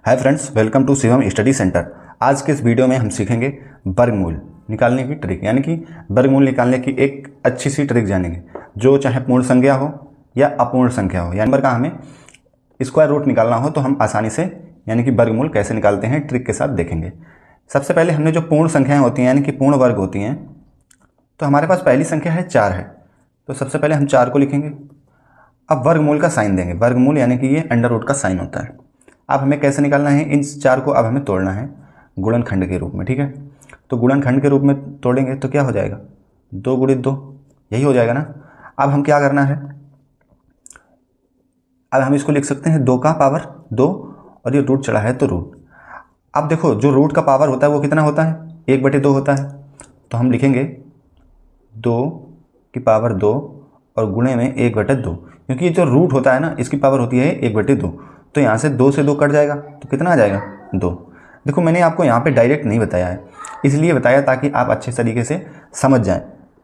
Hi friends, welcome to Shivam study centre. आज के इस वीडियो में हम सीखेंगे वर्गमूल निकालने की ट्रिक, यानी कि वर्गमूल निकालने की एक अच्छी सी ट्रिक जानेंगे, जो चाहे पूर्ण संख्या हो या अपूर्ण संख्या हो, यानी नंबर का हमें स्क्वायर रूट निकालना हो तो हम आसानी से यानी कि वर्गमूल कैसे निकालते हैं ट्रिक के साथ देखेंगे। सबसे पहले हमने जो पूर्ण संख्याएँ होती हैं यानी कि पूर्ण वर्ग होती हैं, तो हमारे पास पहली संख्या है 4 है, तो सबसे पहले हम 4 को लिखेंगे। अब वर्गमूल का साइन देंगे, वर्गमूल यानी कि ये अंडर रूट का साइन होता है। अब हमें कैसे निकालना है, इन 4 को अब हमें तोड़ना है गुणनखंड के रूप में, ठीक है। तो गुणनखंड के रूप में तोड़ेंगे तो क्या हो जाएगा, 2 गुणित 2, यही हो जाएगा ना। अब हम क्या करना है, अब हम इसको लिख सकते हैं 2 का पावर 2 और ये रूट चढ़ा है तो रूट। अब देखो जो रूट का पावर होता है वो कितना होता है, 1/2 होता है, तो हम लिखेंगे 2 की पावर 2 और गुणे में 1/2, क्योंकि ये जो रूट होता है ना इसकी पावर होती है 1/2, तो यहाँ से 2 से 2 कट जाएगा तो कितना आ जाएगा 2। देखो मैंने आपको यहाँ पे डायरेक्ट नहीं बताया है, इसलिए बताया ताकि आप अच्छे तरीके से समझ जाएं।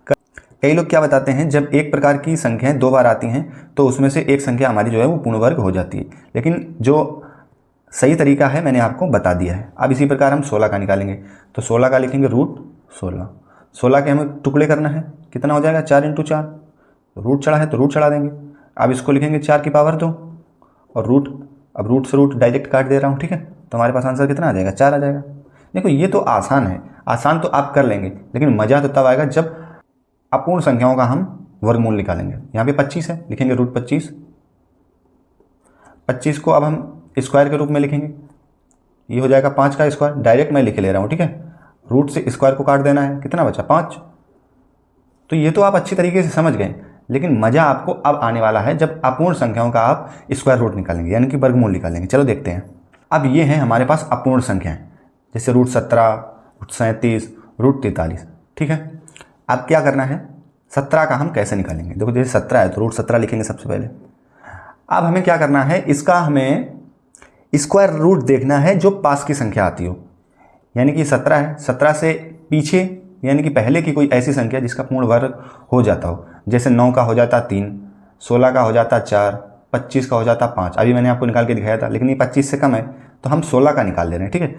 कई लोग क्या बताते हैं, जब एक प्रकार की संख्याएं 2 बार आती हैं तो उसमें से एक संख्या हमारी जो है वो पूर्ण वर्ग हो जाती है, लेकिन जो सही तरीका है मैंने आपको बता दिया है। अब इसी प्रकार हम 16 का निकालेंगे, तो 16 का लिखेंगे रूट 16। 16 के हमें टुकड़े करना है, कितना हो जाएगा 4 × 4, रूट चढ़ा है तो रूट चढ़ा देंगे। अब इसको लिखेंगे 4 की पावर 2 और रूट, अब रूट से रूट डायरेक्ट काट दे रहा हूँ, ठीक है। तो हमारे पास आंसर कितना आ जाएगा, 4 आ जाएगा। देखो ये तो आसान है, आसान तो आप कर लेंगे, लेकिन मज़ा तो तब आएगा जब अपूर्ण संख्याओं का हम वर्गमूल निकालेंगे। यहाँ पे 25 है, लिखेंगे रूट 25। 25 को अब हम स्क्वायर के रूप में लिखेंगे, ये हो जाएगा 5 का स्क्वायर, डायरेक्ट मैं लिख ले रहा हूँ, ठीक है। रूट से स्क्वायर को काट देना है, कितना बचा 5। तो ये तो आप अच्छी तरीके से समझ गए, लेकिन मज़ा आपको अब आने वाला है जब अपूर्ण संख्याओं का आप स्क्वायर रूट निकालेंगे यानी कि वर्गमूल निकालेंगे। चलो देखते हैं। अब ये हैं हमारे पास अपूर्ण संख्याएं, जैसे रूट 17, रूट 37, रूट 43, ठीक है। अब क्या करना है, 17 का हम कैसे निकालेंगे। देखो जैसे 17 है तो रूट 17 लिखेंगे सबसे पहले। अब हमें क्या करना है, इसका हमें स्क्वायर रूट देखना है जो पास की संख्या आती हो, यानी कि 17 है, 17 से पीछे यानी कि पहले की कोई ऐसी संख्या जिसका पूर्ण वर्ग हो जाता हो, जैसे 9 का हो जाता 3, 16 का हो जाता 4, 25 का हो जाता 5। अभी मैंने आपको निकाल के दिखाया था, लेकिन ये 25 से कम है तो हम 16 का निकाल ले रहे हैं, ठीक है।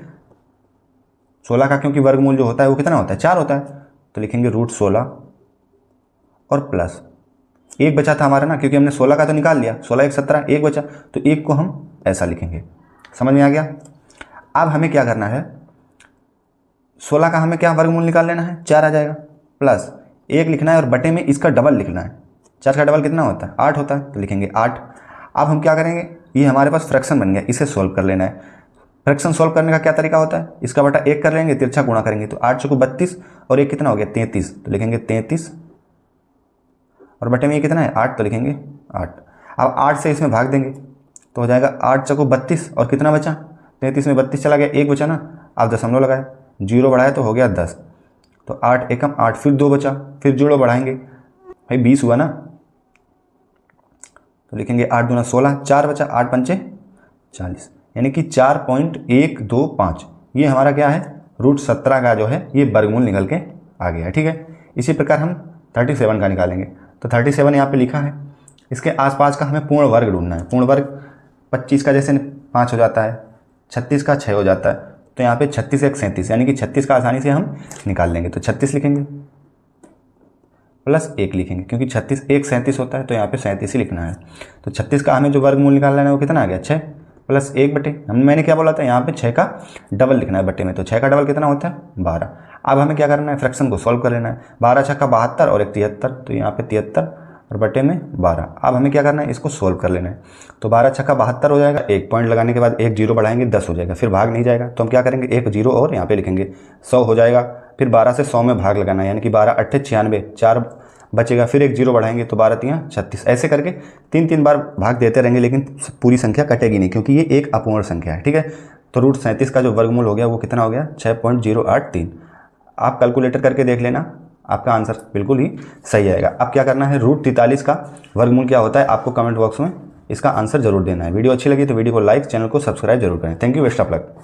16 का क्योंकि वर्गमूल जो होता है वो कितना होता है, 4 होता है, तो लिखेंगे रूट 16 और प्लस 1 बचा था हमारा ना, क्योंकि हमने 16 का तो निकाल लिया, 16 1 17, 1 बचा, तो 1 को हम ऐसा लिखेंगे। समझ में आ गया। अब हमें क्या करना है, 16 का हमें क्या वर्गमूल निकाल लेना है, 4 आ जाएगा, प्लस 1 लिखना है और बटे में इसका डबल लिखना है। 4 का डबल कितना होता है, 8 होता है, तो लिखेंगे 8। अब हम क्या करेंगे, ये हमारे पास फ्रैक्शन बन गया, इसे सोल्व कर लेना है। फ्रैक्शन सोल्व करने का क्या तरीका होता है, इसका बटा 1 कर लेंगे, तिरछा गुणा करेंगे, तो 8 चौको 32 और 1 कितना हो गया 33, तो लिखेंगे 33 और बटे में ये कितना है 8, तो लिखेंगे 8। अब 8 से इसमें भाग देंगे तो हो जाएगा 8 चौको 32 और कितना बचा 33 में 32 चला गया, 1 बचा ना। अब दशमलव लगाए, 0 बढ़ाया तो हो गया 10, तो 8 एकम 8, फिर 2 बचा, फिर 0 बढ़ाएंगे, भाई 20 हुआ ना, तो लिखेंगे 8 दूना 16, 4 बचा, 8 पंचे 40, यानी कि 4.125। ये हमारा क्या है, रूट 17 का जो है ये वर्गमूल निकल के आ गया है, ठीक है। इसी प्रकार हम 37 का निकालेंगे, तो 37 यहाँ पे लिखा है, इसके आसपास का हमें पूर्ण वर्ग ढूंढना है। पूर्ण वर्ग 25 का जैसे 5 हो जाता है, 36 का 6 हो जाता है, तो यहाँ पे 36 1 37, यानी कि 36 का आसानी से हम निकाल लेंगे, तो 36 लिखेंगे प्लस 1 लिखेंगे, क्योंकि 36 1 37 होता है, तो यहाँ पे 37 ही लिखना है। तो 36 का हमें जो वर्गमूल निकालना है वो कितना आ गया 6 प्लस 1 बटे, मैंने क्या बोला था, यहाँ पे 6 का डबल लिखना है बटे में, तो 6 का डबल कितना होता है 12। अब हमें क्या करना है, फ्रैक्शन को सॉल्व कर लेना है। 12 6 का 72 और 1 73, तो यहाँ पे 73 और बटे में 12। अब हमें क्या करना है, इसको सोल्व कर लेना है। तो 12 6 का 72 हो जाएगा, 1 पॉइंट लगाने के बाद 1 0 बढ़ाएंगे 10 हो जाएगा, फिर भाग नहीं जाएगा, तो हम क्या करेंगे 1 0 और यहाँ पे लिखेंगे 100 हो जाएगा। फिर 12 से 100 में भाग लगाना है, यानी कि 12 8 96, 4 बचेगा, फिर 1 0 बढ़ाएंगे तो 12 3 36। ऐसे करके 3 बार भाग देते रहेंगे, लेकिन पूरी संख्या कटेगी नहीं, क्योंकि ये एक अपूर्ण संख्या है, ठीक है। तो रूट 37 का जो वर्गमूल हो गया वो कितना हो गया 6.083। आप कैलकुलेटर करके देख लेना, आपका आंसर बिल्कुल ही सही आएगा। अब क्या करना है, रूट 43 का वर्गमूल क्या होता है आपको कमेंट बॉक्स में इसका आंसर जरूर देना है। वीडियो अच्छी लगी तो वीडियो को लाइक, चैनल को सब्सक्राइब जरूर करें। Thank you, best of luck.